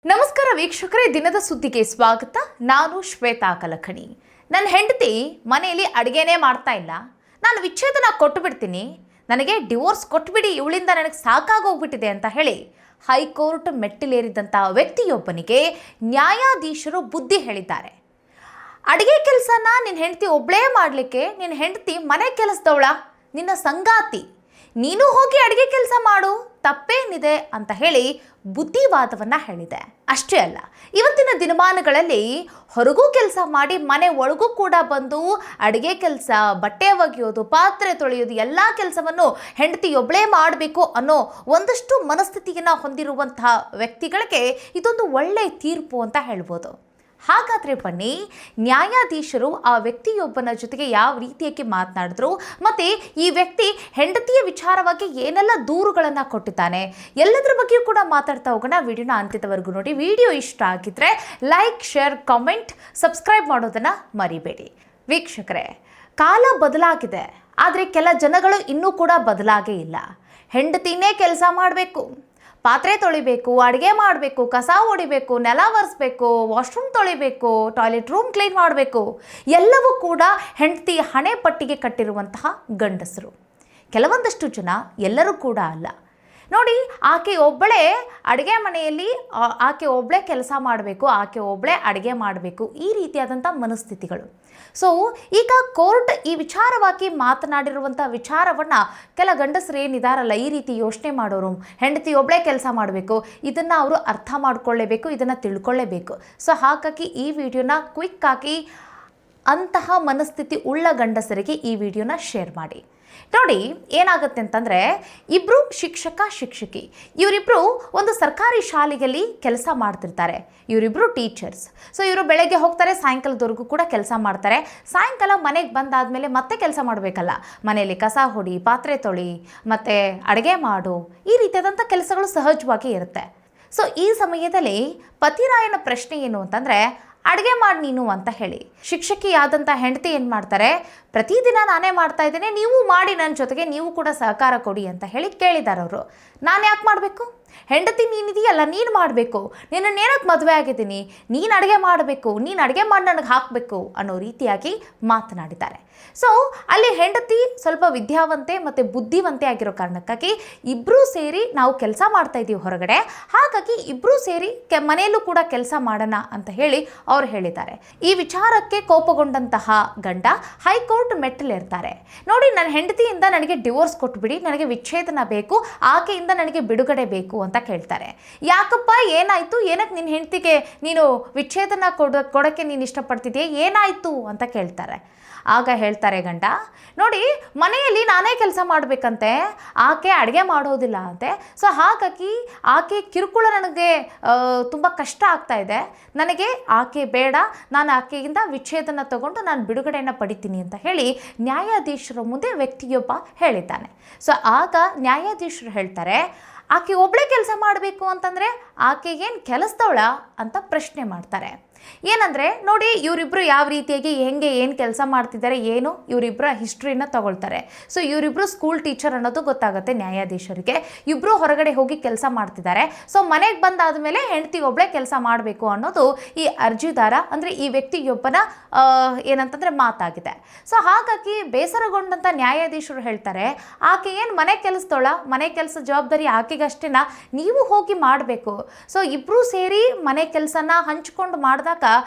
ನಮಸ್ಕಾರ ವೀಕ್ಷಕರೇ, ದಿನದ ಸುದ್ದಿಗೆ ಸ್ವಾಗತ. ನಾನು ಶ್ವೇತಾ ಕಲಖಣಿ. ನನ್ನ ಹೆಂಡತಿ ಮನೆಯಲ್ಲಿ ಅಡುಗೆನೇ ಮಾಡ್ತಾ ಇಲ್ಲ, ನಾನು ವಿಚ್ಛೇದನ ಕೊಟ್ಟು ಬಿಡ್ತೀನಿ, ನನಗೆ ಡಿವೋರ್ಸ್ ಕೊಟ್ಬಿಡಿ, ಇವಳಿಂದ ನನಗೆ ಸಾಕಾಗೋಗ್ಬಿಟ್ಟಿದೆ ಅಂತ ಹೇಳಿ ಹೈಕೋರ್ಟ್ ಮೆಟ್ಟಿಲೇರಿದಂಥ ವ್ಯಕ್ತಿಯೊಬ್ಬನಿಗೆ ನ್ಯಾಯಾಧೀಶರು ಬುದ್ಧಿ ಹೇಳಿದ್ದಾರೆ. ಅಡುಗೆ ಕೆಲಸನ ನಿನ್ನ ಹೆಂಡತಿ ಒಬ್ಬಳೇ ಮಾಡಲಿಕ್ಕೆ, ನಿನ್ನ ಹೆಂಡತಿ ಮನೆ ಕೆಲಸದವಳ, ನಿನ್ನ ಸಂಗಾತಿ, ನೀನು ಹೋಗಿ ಅಡುಗೆ ಕೆಲಸ ಮಾಡು, ತಪ್ಪೇನಿದೆ ಅಂತ ಹೇಳಿ ಬುದ್ಧಿವಾದವನ್ನು ಹೇಳಿದೆ. ಅಷ್ಟೇ ಅಲ್ಲ, ಇವತ್ತಿನ ದಿನಮಾನಗಳಲ್ಲಿ ಹೊರಗೂ ಕೆಲಸ ಮಾಡಿ ಮನೆ ಒಳಗೂ ಕೂಡ ಬಂದು ಅಡುಗೆ ಕೆಲಸ, ಬಟ್ಟೆ ಒಗೆಯೋದು, ಪಾತ್ರೆ ತೊಳೆಯೋದು ಎಲ್ಲ ಕೆಲಸವನ್ನು ಹೆಂಡತಿಯೊಬ್ಬಳೇ ಮಾಡಬೇಕು ಅನ್ನೋ ಒಂದಷ್ಟು ಮನಸ್ಥಿತಿಯನ್ನು ಹೊಂದಿರುವಂತಹ ವ್ಯಕ್ತಿಗಳಿಗೆ ಇದೊಂದು ಒಳ್ಳೆಯ ತೀರ್ಪು ಅಂತ ಹೇಳ್ಬೋದು. ಹಾಗಾದರೆ ಬನ್ನಿ, ನ್ಯಾಯಾಧೀಶರು ಆ ವ್ಯಕ್ತಿಯೊಬ್ಬನ ಜೊತೆಗೆ ಯಾವ ರೀತಿಯಾಗಿ ಮಾತನಾಡಿದ್ರು ಮತ್ತು ಈ ವ್ಯಕ್ತಿ ಹೆಂಡತಿಯ ವಿಚಾರವಾಗಿ ಏನೆಲ್ಲ ದೂರುಗಳನ್ನು ಕೊಟ್ಟಿದ್ದಾನೆ, ಎಲ್ಲದರ ಬಗ್ಗೆಯೂ ಕೂಡ ಮಾತಾಡ್ತಾ ಹೋಗೋಣ. ವಿಡಿಯೋನ ಅಂತ್ಯದವರೆಗೂ ನೋಡಿ. ವಿಡಿಯೋ ಇಷ್ಟ ಆಗಿದ್ರೆ ಲೈಕ್, ಶೇರ್, ಕಾಮೆಂಟ್, ಸಬ್ಸ್ಕ್ರೈಬ್ ಮಾಡೋದನ್ನು ಮರಿಬೇಡಿ. ವೀಕ್ಷಕರೇ, ಕಾಲ ಬದಲಾಗಿದೆ, ಆದರೆ ಕೆಲ ಜನಗಳು ಇನ್ನೂ ಕೂಡ ಬದಲಾಗೇ ಇಲ್ಲ. ಹೆಂಡತಿನೇ ಕೆಲಸ ಮಾಡಬೇಕು, ಪಾತ್ರೆ ತೊಳಿಬೇಕು, ಅಡುಗೆ ಮಾಡಬೇಕು, ಕಸ ಹೊಡಿಬೇಕು, ನೆಲ ಒರೆಸ್ಬೇಕು, ವಾಶ್ರೂಮ್ ತೊಳಿಬೇಕು, ಟಾಯ್ಲೆಟ್ ರೂಮ್ ಕ್ಲೀನ್ ಮಾಡಬೇಕು, ಎಲ್ಲವೂ ಕೂಡ ಹೆಂಡತಿ ಹಣೆ ಪಟ್ಟಿಗೆ ಕಟ್ಟಿರುವಂತಹ ಗಂಡಸರು. ಕೆಲವೊಂದಷ್ಟು ಜನ, ಎಲ್ಲರೂ ಕೂಡ ಅಲ್ಲ ನೋಡಿ. ಆಕೆ ಒಬ್ಬಳೇ ಅಡುಗೆ ಮನೆಯಲ್ಲಿ, ಆಕೆ ಒಬ್ಬಳೇ ಕೆಲಸ ಮಾಡಬೇಕು, ಆಕೆ ಒಬ್ಬಳೇ ಅಡುಗೆ ಮಾಡಬೇಕು, ಈ ರೀತಿಯಾದಂಥ ಮನಸ್ಥಿತಿಗಳು. ಸೊ ಈಗ ಕೋರ್ಟ್ ಈ ವಿಚಾರವಾಗಿ ಮಾತನಾಡಿರುವಂಥ ವಿಚಾರವನ್ನು ಕೆಲ ಗಂಡಸರು ಏನಿದಾರಲ್ಲ, ಈ ರೀತಿ ಯೋಚನೆ ಮಾಡೋರು, ಹೆಂಡತಿ ಒಬ್ಬಳೇ ಕೆಲಸ ಮಾಡಬೇಕು, ಇದನ್ನು ಅವರು ಅರ್ಥ ಮಾಡ್ಕೊಳ್ಳೇಬೇಕು, ಇದನ್ನು ತಿಳ್ಕೊಳ್ಳೇಬೇಕು. ಸೊ ಹಾಗಾಗಿ ಈ ವಿಡಿಯೋನ ಕ್ವಿಕ್ಕಾಗಿ ಅಂತಹ ಮನಸ್ಥಿತಿ ಉಳ್ಳ ಗಂಡಸರಿಗೆ ಈ ವಿಡಿಯೋನ ಶೇರ್ ಮಾಡಿ. ನೋಡಿ, ಏನಾಗುತ್ತೆ ಅಂತಂದರೆ, ಇಬ್ಬರು ಶಿಕ್ಷಕ ಶಿಕ್ಷಕಿ, ಇವರಿಬ್ಬರು ಒಂದು ಸರ್ಕಾರಿ ಶಾಲೆಯಲ್ಲಿ ಕೆಲಸ ಮಾಡ್ತಿರ್ತಾರೆ. ಇವರಿಬ್ಬರು ಟೀಚರ್ಸ್. ಸೊ ಇವರು ಬೆಳಗ್ಗೆ ಹೋಗ್ತಾರೆ, ಸಾಯಂಕಾಲದವರೆಗೂ ಕೂಡ ಕೆಲಸ ಮಾಡ್ತಾರೆ. ಸಾಯಂಕಾಲ ಮನೆಗೆ ಬಂದಾದಮೇಲೆ ಮತ್ತೆ ಕೆಲಸ ಮಾಡಬೇಕಲ್ಲ, ಮನೆಯಲ್ಲಿ ಕಸ ಹೊಡಿ, ಪಾತ್ರೆ ತೊಳಿ, ಮತ್ತು ಅಡುಗೆ ಮಾಡು, ಈ ರೀತಿಯಾದಂಥ ಕೆಲಸಗಳು ಸಹಜವಾಗಿ ಇರುತ್ತೆ. ಸೊ ಈ ಸಮಯದಲ್ಲಿ ಪತಿರಾಯನ ಪ್ರಶ್ನೆ ಏನು ಅಂತಂದರೆ, ಅಡುಗೆ ಮಾಡಿ ನೀನು ಅಂತ ಹೇಳಿ ಶಿಕ್ಷಕಿಯಾದಂಥ ಹೆಂಡತಿ ಏನು ಮಾಡ್ತಾರೆ, ಪ್ರತಿದಿನ ನಾನೇ ಮಾಡ್ತಾ ಇದ್ದೇನೆ, ನೀವು ಮಾಡಿ, ನನ್ನ ಜೊತೆಗೆ ನೀವು ಕೂಡ ಸಹಕಾರ ಕೊಡಿ ಅಂತ ಹೇಳಿ ಕೇಳಿದ್ದಾರೆ ಅವರು. ನಾನು ಯಾಕೆ ಮಾಡಬೇಕು? ಹೆಂಡತಿ ನೀನಿದೆಯಲ್ಲ, ನೀನು ಮಾಡಬೇಕು, ನಿನ್ನನ್ನೇನಕ್ಕೆ ಮದುವೆ ಆಗಿದ್ದೀನಿ, ನೀನು ಅಡುಗೆ ಮಾಡಬೇಕು, ನೀನು ಅಡುಗೆ ಮಾಡಿ ನನಗೆ ಹಾಕಬೇಕು ಅನ್ನೋ ರೀತಿಯಾಗಿ ಮಾತನಾಡಿದ್ದಾರೆ. ಸೊ ಅಲ್ಲಿ ಹೆಂಡತಿ ಸ್ವಲ್ಪ ವಿದ್ಯಾವಂತೆ ಮತ್ತು ಬುದ್ಧಿವಂತೆ ಆಗಿರೋ ಕಾರಣಕ್ಕಾಗಿ ಇಬ್ಬರೂ ಸೇರಿ ನಾವು ಕೆಲಸ ಮಾಡ್ತಾ ಇದ್ದೀವಿ ಹೊರಗಡೆ, ಹಾಗಾಗಿ ಇಬ್ಬರೂ ಸೇರಿ ಮನೆಯಲ್ಲೂ ಕೂಡ ಕೆಲಸ ಮಾಡೋಣ ಅಂತ ಹೇಳಿ ಅವ್ರು ಹೇಳಿದ್ದಾರೆ. ಈ ವಿಚಾರಕ್ಕೆ ಕೋಪಗೊಂಡಂತಹ ಗಂಡ ಹೈಕೋರ್ಟ್ ಮೆಟ್ಟಿಲೇರ್ತಾರೆ. ನೋಡಿ, ನನ್ನ ಹೆಂಡತಿಯಿಂದ ನನಗೆ ಡಿವೋರ್ಸ್ ಕೊಟ್ಬಿಡಿ, ನನಗೆ ವಿಚ್ಛೇದನ ಬೇಕು, ಆಕೆಯಿಂದ ನನಗೆ ಬಿಡುಗಡೆ ಬೇಕು ಅಂತ ಕೇಳ್ತಾರೆ. ಯಾಕಪ್ಪ, ಏನಾಯಿತು, ಏನಕ್ಕೆ ನಿನ್ನ ಹೆಂಡತಿಗೆ ನೀನು ವಿಚ್ಛೇದನ ಕೊಡೋಕ್ಕೆ ನೀನು ಇಷ್ಟಪಡ್ತಿದ್ದೀಯ, ಏನಾಯಿತು ಅಂತ ಕೇಳ್ತಾರೆ. ಆಗ ಹೇಳ್ತಾರೆ ಗಂಡ, ನೋಡಿ, ಮನೆಯಲ್ಲಿ ನಾನೇ ಕೆಲಸ ಮಾಡಬೇಕಂತೆ, ಆಕೆ ಅಡುಗೆ ಮಾಡೋದಿಲ್ಲ ಅಂತೆ. ಸೊ ಹಾಗಾಗಿ ಆಕೆ ಕಿರುಕುಳ ನನಗೆ ತುಂಬ ಕಷ್ಟ ಆಗ್ತಾ ಇದೆ, ನನಗೆ ಆಕೆ ಬೇಡ, ನಾನು ಆಕೆಯಿಂದ ವಿಚ್ಛೇದನ ತಗೊಂಡು ನಾನು ಬಿಡುಗಡೆಯನ್ನು ಪಡಿತೀನಿ ಅಂತ ಹೇಳಿ ನ್ಯಾಯಾಧೀಶರ ಮುಂದೆ ವ್ಯಕ್ತಿಯೊಬ್ಬ ಹೇಳಿದ್ದಾನೆ. ಸೊ ಆಗ ನ್ಯಾಯಾಧೀಶರು ಹೇಳ್ತಾರೆ, ಆಕೆ ಒಬ್ಬಳೇ ಕೆಲಸ ಮಾಡಬೇಕು ಅಂತಂದರೆ ಆಕೆ ಏನು ಕೆಲಸದವಳ ಅಂತ ಪ್ರಶ್ನೆ ಮಾಡ್ತಾರೆ. ಏನಂದರೆ ನೋಡಿ, ಇವರಿಬ್ಬರು ಯಾವ ರೀತಿಯಾಗಿ ಹೆಂಗೆ ಏನು ಕೆಲಸ ಮಾಡ್ತಿದ್ದಾರೆ, ಏನು ಇವರಿಬ್ಬರ ಹಿಸ್ಟ್ರಿನ ತಗೊಳ್ತಾರೆ. ಸೊ ಇವರಿಬ್ಬರು ಸ್ಕೂಲ್ ಟೀಚರ್ ಅನ್ನೋದು ಗೊತ್ತಾಗುತ್ತೆ ನ್ಯಾಯಾಧೀಶರಿಗೆ. ಇಬ್ಬರು ಹೊರಗಡೆ ಹೋಗಿ ಕೆಲಸ ಮಾಡ್ತಿದ್ದಾರೆ. ಸೊ ಮನೆಗೆ ಬಂದಾದ ಮೇಲೆ ಹೆಂಡತಿ ಒಬ್ಬಳೇ ಕೆಲಸ ಮಾಡಬೇಕು ಅನ್ನೋದು ಈ ಅರ್ಜಿದಾರ ಅಂದರೆ ಈ ವ್ಯಕ್ತಿಯೊಬ್ಬನ ಏನಂತಂದರೆ ಮಾತಾಗಿದೆ. ಸೊ ಹಾಗಾಗಿ ಬೇಸರಗೊಂಡಂಥ ನ್ಯಾಯಾಧೀಶರು ಹೇಳ್ತಾರೆ, ಆಕೆ ಏನು ಮನೆ ಕೆಲಸದೋಳ, ಮನೆ ಕೆಲಸ ಜವಾಬ್ದಾರಿ ಆಕೆಗಷ್ಟೇನ, ನೀವು ಹೋಗಿ ಮಾಡಬೇಕು. ಸೊ ಇಬ್ಬರೂ ಸೇರಿ ಮನೆ ಕೆಲಸನ ಹಂಚ್ಕೊಂಡು ಮಾಡಿದಾಗ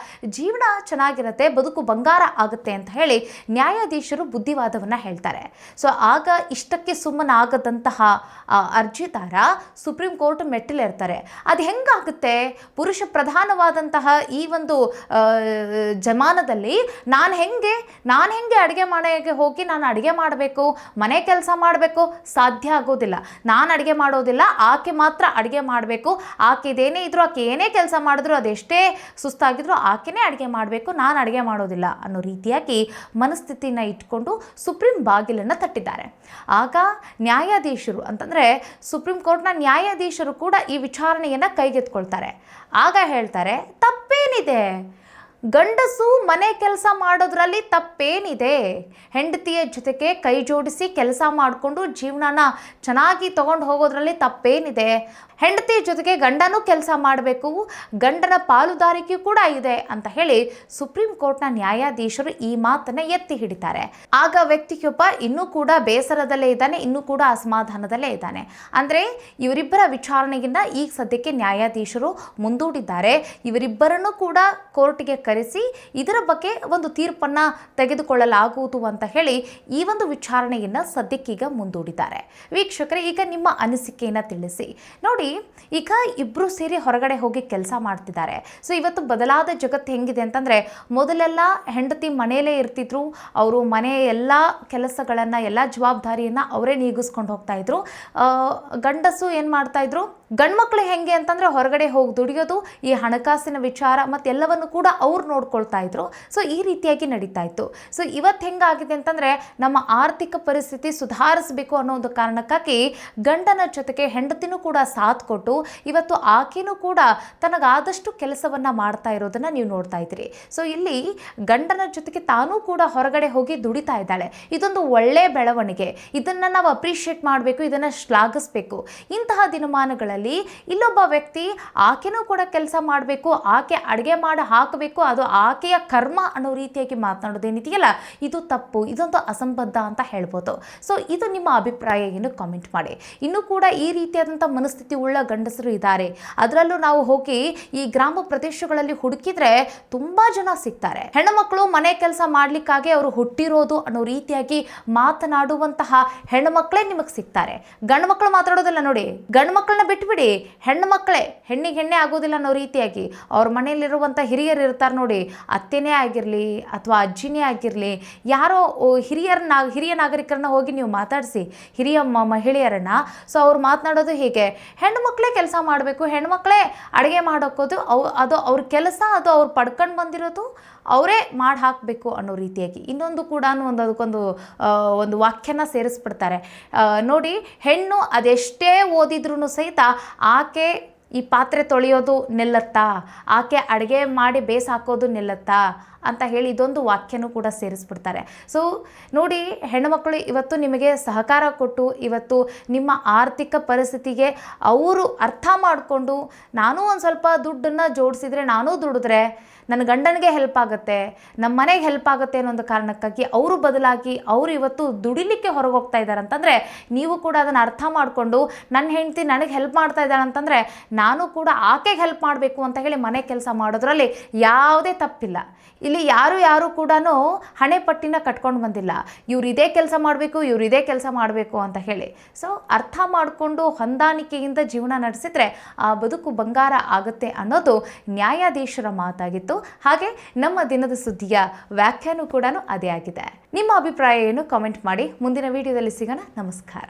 ಜೀವನ ಚೆನ್ನಾಗಿರುತ್ತೆ, ಬದುಕು ಬಂಗಾರ ಆಗುತ್ತೆ ಅಂತ ಹೇಳಿ ನ್ಯಾಯಾಧೀಶರು ಬುದ್ಧಿವಾದವನ್ನು ಹೇಳ್ತಾರೆ. ಸೊ ಆಗ ಇಷ್ಟಕ್ಕೆ ಸುಮ್ಮನಾಗದಂತಹ ಅರ್ಜಿದಾರ ಸುಪ್ರೀಂ ಕೋರ್ಟ್ ಮೆಟ್ಟಿಲೇರ್ತಾರೆ. ಅದು ಹೆಂಗಾಗುತ್ತೆ, ಪುರುಷ ಪ್ರಧಾನವಾದಂತಹ ಈ ಒಂದು ಜಮಾನದಲ್ಲಿ ನಾನು ಹೆಂಗೆ ಅಡುಗೆ ಮನೆಗೆ ಹೋಗಿ ನಾನು ಅಡುಗೆ ಮಾಡಬೇಕು, ಮನೆ ಕೆಲಸ ಮಾಡಬೇಕು, ಸಾಧ್ಯ ಆಗೋದಿಲ್ಲ. ನಾನು ಅಡುಗೆ ಮಾಡೋದಿಲ್ಲ, ಆಕೆ ಮಾತ್ರ ಅಡುಗೆ ಮಾಡಬೇಕು, ಆಕೆದೇನೇ ಇದ್ರೂ, ಆಕೆ ಏನೇ ಕೆಲಸ ಮಾಡಿದ್ರು, ಅದೆಷ್ಟೇ ಸುಸ್ತಾಗಿ ಆಕೆನೇ ಅಡುಗೆ ಮಾಡಬೇಕು, ನಾನು ಅಡುಗೆ ಮಾಡೋದಿಲ್ಲ ಅನ್ನೋ ರೀತಿಯಾಗಿ ಮನಸ್ಥಿತಿನ ಇಟ್ಕೊಂಡು ಸುಪ್ರೀಂ ಬಾಗಿಲನ್ನು ತಟ್ಟಿದ್ದಾರೆ. ಆಗ ನ್ಯಾಯಾಧೀಶರು ಅಂತಂದರೆ ಸುಪ್ರೀಂ ಕೋರ್ಟ್ನ ನ್ಯಾಯಾಧೀಶರು ಕೂಡ ಈ ವಿಚಾರಣೆಯನ್ನು ಕೈಗೆತ್ಕೊಳ್ತಾರೆ. ಆಗ ಹೇಳ್ತಾರೆ, ತಪ್ಪೇನಿದೆ, ಗಂಡಸು ಮನೆ ಕೆಲಸ ಮಾಡೋದ್ರಲ್ಲಿ ತಪ್ಪೇನಿದೆ? ಹೆಂಡತಿಯ ಜೊತೆಗೆ ಕೈ ಜೋಡಿಸಿ ಕೆಲಸ ಮಾಡಿಕೊಂಡು ಜೀವನನ ಚೆನ್ನಾಗಿ ತಗೊಂಡು ಹೋಗೋದ್ರಲ್ಲಿ ತಪ್ಪೇನಿದೆ? ಹೆಂಡತಿಯ ಜೊತೆಗೆ ಗಂಡನೂ ಕೆಲಸ ಮಾಡಬೇಕು, ಗಂಡನ ಪಾಲುದಾರಿಕೆ ಕೂಡ ಇದೆ ಅಂತ ಹೇಳಿ ಸುಪ್ರೀಂ ಕೋರ್ಟ್ನ ನ್ಯಾಯಾಧೀಶರು ಈ ಮಾತನ್ನ ಎತ್ತಿ ಹಿಡಿತಾರೆ. ಆಗ ವ್ಯಕ್ತಿಯೊಬ್ಬ ಇನ್ನೂ ಕೂಡ ಬೇಸರದಲ್ಲೇ ಇದ್ದಾನೆ, ಇನ್ನೂ ಕೂಡ ಅಸಮಾಧಾನದಲ್ಲೇ ಇದ್ದಾನೆ. ಅಂದರೆ ಇವರಿಬ್ಬರ ವಿಚಾರಣೆಗಿಂತ ಈಗ ಸದ್ಯಕ್ಕೆ ನ್ಯಾಯಾಧೀಶರು ಮುಂದೂಡಿದ್ದಾರೆ. ಇವರಿಬ್ಬರನ್ನು ಕೂಡ ಕೋರ್ಟ್ಗೆ ಕರೆಸಿ ಇದರ ಬಗ್ಗೆ ಒಂದು ತೀರ್ಪನ್ನು ತೆಗೆದುಕೊಳ್ಳಲಾಗುವುದು ಅಂತ ಹೇಳಿ ಈ ಒಂದು ವಿಚಾರಣೆಯನ್ನು ಸದ್ಯಕ್ಕೀಗ ಮುಂದೂಡಿದ್ದಾರೆ. ವೀಕ್ಷಕರೇ, ಈಗ ನಿಮ್ಮ ಅನಿಸಿಕೆಯನ್ನು ತಿಳಿಸಿ. ನೋಡಿ, ಈಗ ಇಬ್ಬರು ಸೇರಿ ಹೊರಗಡೆ ಹೋಗಿ ಕೆಲಸ ಮಾಡ್ತಿದ್ದಾರೆ. ಸೊ ಇವತ್ತು ಬದಲಾದ ಜಗತ್ತು ಹೆಂಗಿದೆ ಅಂತಂದರೆ, ಮೊದಲೆಲ್ಲ ಹೆಂಡತಿ ಮನೆಯಲ್ಲೇ ಇರ್ತಿದ್ರು, ಅವರು ಮನೆಯ ಎಲ್ಲ ಕೆಲಸಗಳನ್ನು ಎಲ್ಲ ಜವಾಬ್ದಾರಿಯನ್ನು ಅವರೇ ನೀಗಿಸ್ಕೊಂಡು ಹೋಗ್ತಾ ಇದ್ರು. ಗಂಡಸು ಏನು ಮಾಡ್ತಾ ಇದ್ರು, ಗಂಡ್ಮಕ್ಳು ಹೆಂಗೆ ಅಂತಂದರೆ ಹೊರಗಡೆ ಹೋಗಿ ದುಡಿಯೋದು, ಈ ಹಣಕಾಸಿನ ವಿಚಾರ ಮತ್ತು ಎಲ್ಲವನ್ನು ಕೂಡ ಅವ್ರು ನೋಡ್ಕೊಳ್ತಾ ಇದ್ರು. ಸೊ ಈ ರೀತಿಯಾಗಿ ನಡೀತಾ ಇತ್ತು. ಸೊ ಇವತ್ತು ಹೆಂಗಾಗಿದೆ ಅಂತಂದರೆ, ನಮ್ಮ ಆರ್ಥಿಕ ಪರಿಸ್ಥಿತಿ ಸುಧಾರಿಸಬೇಕು ಅನ್ನೋ ಒಂದು ಕಾರಣಕ್ಕಾಗಿ ಗಂಡನ ಜೊತೆಗೆ ಹೆಂಡತಿನೂ ಕೂಡ ಸಾಥ್ ಕೊಟ್ಟು ಇವತ್ತು ಆಕೆನೂ ಕೂಡ ತನಗಾದಷ್ಟು ಕೆಲಸವನ್ನು ಮಾಡ್ತಾ ಇರೋದನ್ನು ನೀವು ನೋಡ್ತಾ ಇದ್ದೀರಿ. ಸೊ ಇಲ್ಲಿ ಗಂಡನ ಜೊತೆಗೆ ತಾನೂ ಕೂಡ ಹೊರಗಡೆ ಹೋಗಿ ದುಡಿತಾ ಇದ್ದಾಳೆ. ಇದೊಂದು ಒಳ್ಳೆ ಬೆಳವಣಿಗೆ. ಇದನ್ನು ನಾವು ಅಪ್ರಿಷಿಯೇಟ್ ಮಾಡಬೇಕು, ಇದನ್ನು ಶ್ಲಾಘಿಸಬೇಕು. ಇಂತಹ ದಿನಮಾನಗಳಲ್ಲಿ ಇಲ್ಲೊಬ್ಬ ವ್ಯಕ್ತಿ ಆಕೆನೂ ಕೂಡ ಕೆಲಸ ಮಾಡಬೇಕು, ಆಕೆ ಅಡುಗೆ ಮಾಡಿ ಹಾಕಬೇಕು, ಅದು ಆಕೆಯ ಕರ್ಮ ಅನ್ನೋ ರೀತಿಯಾಗಿ ಮಾತನಾಡೋದೇನಿದೆಯಲ್ಲ, ಇದು ತಪ್ಪು, ಇದೊಂದು ಅಸಂಬದ್ಧ ಅಂತ ಹೇಳ್ಬೋದು. ಸೊ ಇದು ನಿಮ್ಮ ಅಭಿಪ್ರಾಯ ಏನು? ಕಾಮೆಂಟ್ ಮಾಡಿ. ಇನ್ನೂ ಕೂಡ ಈ ರೀತಿಯಾದಂಥ ಮನಸ್ಥಿತಿ ಉಳ್ಳ ಗಂಡಸರು ಇದ್ದಾರೆ. ಅದರಲ್ಲೂ ನಾವು ಹೋಗಿ ಈ ಗ್ರಾಮ ಪ್ರದೇಶಗಳಲ್ಲಿ ಹುಡುಕಿದ್ರೆ ತುಂಬಾ ಜನ ಸಿಗ್ತಾರೆ. ಹೆಣ್ಣುಮಕ್ಕಳು ಮನೆ ಕೆಲಸ ಮಾಡ್ಲಿಕ್ಕಾಗಿ ಅವರು ಹುಟ್ಟಿರೋದು ಅನ್ನೋ ರೀತಿಯಾಗಿ ಮಾತನಾಡುವಂತಹ ಹೆಣ್ಣುಮಕ್ಕಳೇ ನಿಮಗೆ ಸಿಗ್ತಾರೆ. ಗಂಡು ಮಕ್ಕಳು ಮಾತಾಡೋದಿಲ್ಲ ನೋಡಿ. ಗಂಡು ಮಕ್ಕಳನ್ನ ಬಿಟ್ಬಿಡಿ, ಹೆಣ್ಣು ಮಕ್ಕಳೇ ಹೆಣ್ಣಿಗೆ ಹೆಣ್ಣೆ ಆಗೋದಿಲ್ಲ ಅನ್ನೋ ರೀತಿಯಾಗಿ ಅವ್ರ ಮನೆಯಲ್ಲಿರುವಂಥ ಹಿರಿಯರು ಇರ್ತಾರೆ ನೋಡಿ, ಅತ್ತೆನೇ ಆಗಿರಲಿ ಅಥವಾ ಅಜ್ಜಿನೇ ಆಗಿರಲಿ, ಯಾರೋ ಹಿರಿಯ ನಾಗರಿಕರನ್ನ ಹೋಗಿ ನೀವು ಮಾತಾಡಿಸಿ, ಹಿರಿಯ ಮಹಿಳೆಯರನ್ನ. ಸೊ ಅವ್ರು ಮಾತನಾಡೋದು ಹೀಗೆ, ಹೆಣ್ಣು ಮಕ್ಕಳೇ ಕೆಲಸ ಮಾಡಬೇಕು, ಹೆಣ್ಮಕ್ಳೇ ಅಡುಗೆ ಮಾಡೋಕ್ಕೋದು, ಅದು ಅವ್ರ ಕೆಲಸ, ಅದು ಅವ್ರು ಪಡ್ಕೊಂಡು ಬಂದಿರೋದು ಅವರೇ ಮಾಡಿ ಹಾಕಬೇಕು ಅನ್ನೋ ರೀತಿಯಾಗಿ ಇನ್ನೊಂದು ಕೂಡ ಒಂದು ವಾಕ್ಯನ ಸೇರಿಸ್ಬಿಡ್ತಾರೆ ನೋಡಿ. ಹೆಣ್ಣು ಅದೆಷ್ಟೇ ಓದಿದ್ರೂ ಸಹಿತ ಆಕೆ ಈ ಪಾತ್ರೆ ತೊಳೆಯೋದು ನಿಲ್ಲತ್ತಾ, ಆಕೆ ಅಡುಗೆ ಮಾಡಿ ಬೇಯಿಸಾಕೋದು ನಿಲ್ಲತ್ತಾ ಅಂತ ಹೇಳಿ ಇದೊಂದು ವಾಕ್ಯನೂ ಕೂಡ ಸೇರಿಸ್ಬಿಡ್ತಾರೆ. ಸೊ ನೋಡಿ, ಹೆಣ್ಣುಮಕ್ಕಳು ಇವತ್ತು ನಿಮಗೆ ಸಹಕಾರ ಕೊಟ್ಟು ಇವತ್ತು ನಿಮ್ಮ ಆರ್ಥಿಕ ಪರಿಸ್ಥಿತಿಗೆ ಅವರು ಅರ್ಥ ಮಾಡಿಕೊಂಡು, ನಾನು ಒಂದು ಸ್ವಲ್ಪ ದುಡ್ಡನ್ನು ಜೋಡಿಸಿದರೆ, ನಾನೂ ದುಡಿದ್ರೆ ನನ್ನ ಗಂಡನಿಗೆ ಹೆಲ್ಪ್ ಆಗುತ್ತೆ, ನಮ್ಮ ಮನೆಗೆ ಹೆಲ್ಪ್ ಆಗುತ್ತೆ ಅನ್ನೋ ಒಂದು ಕಾರಣಕ್ಕಾಗಿ ಅವರು ಬದಲಾಗಿ ಅವರು ಇವತ್ತು ದುಡಿಲಿಕ್ಕೆ ಹೊರಗೆ ಹೋಗ್ತಾ ಇದ್ದಾರೆ ಅಂತಂದರೆ, ನೀವು ಕೂಡ ಅದನ್ನು ಅರ್ಥ ಮಾಡಿಕೊಂಡು ನನ್ನ ಹೆಂಡತಿ ನನಗೆ ಹೆಲ್ಪ್ ಮಾಡ್ತಾ ಇದ್ದಾಳೆ ಅಂತಂದರೆ ನಾನು ಕೂಡ ಆಕೆಗೆ ಹೆಲ್ಪ್ ಮಾಡಬೇಕು ಅಂತ ಹೇಳಿ ಮನೆ ಕೆಲಸ ಮಾಡೋದ್ರಲ್ಲಿ ಯಾವುದೇ ತಪ್ಪಿಲ್ಲ. ಇಲ್ಲಿ ಯಾರು ಕೂಡ ಹಣೆ ಪಟ್ಟಿನ ಕಟ್ಕೊಂಡು ಬಂದಿಲ್ಲ, ಇವ್ರು ಇದೇ ಕೆಲಸ ಮಾಡಬೇಕು, ಇವ್ರು ಇದೇ ಕೆಲಸ ಮಾಡಬೇಕು ಅಂತ ಹೇಳಿ. ಸೊ ಅರ್ಥ ಮಾಡಿಕೊಂಡು ಹೊಂದಾಣಿಕೆಯಿಂದ ಜೀವನ ನಡೆಸಿದ್ರೆ ಆ ಬದುಕು ಬಂಗಾರ ಆಗುತ್ತೆ ಅನ್ನೋದು ನ್ಯಾಯಾಧೀಶರ ಮಾತಾಗಿತ್ತು. ಹಾಗೆ ನಮ್ಮ ದಿನದ ಸುದ್ದಿಯ ವ್ಯಾಖ್ಯಾನ ಕೂಡ ಅದೇ ಆಗಿದೆ. ನಿಮ್ಮ ಅಭಿಪ್ರಾಯ ಏನು? ಕಾಮೆಂಟ್ ಮಾಡಿ. ಮುಂದಿನ ವಿಡಿಯೋದಲ್ಲಿ ಸಿಗೋಣ. ನಮಸ್ಕಾರ.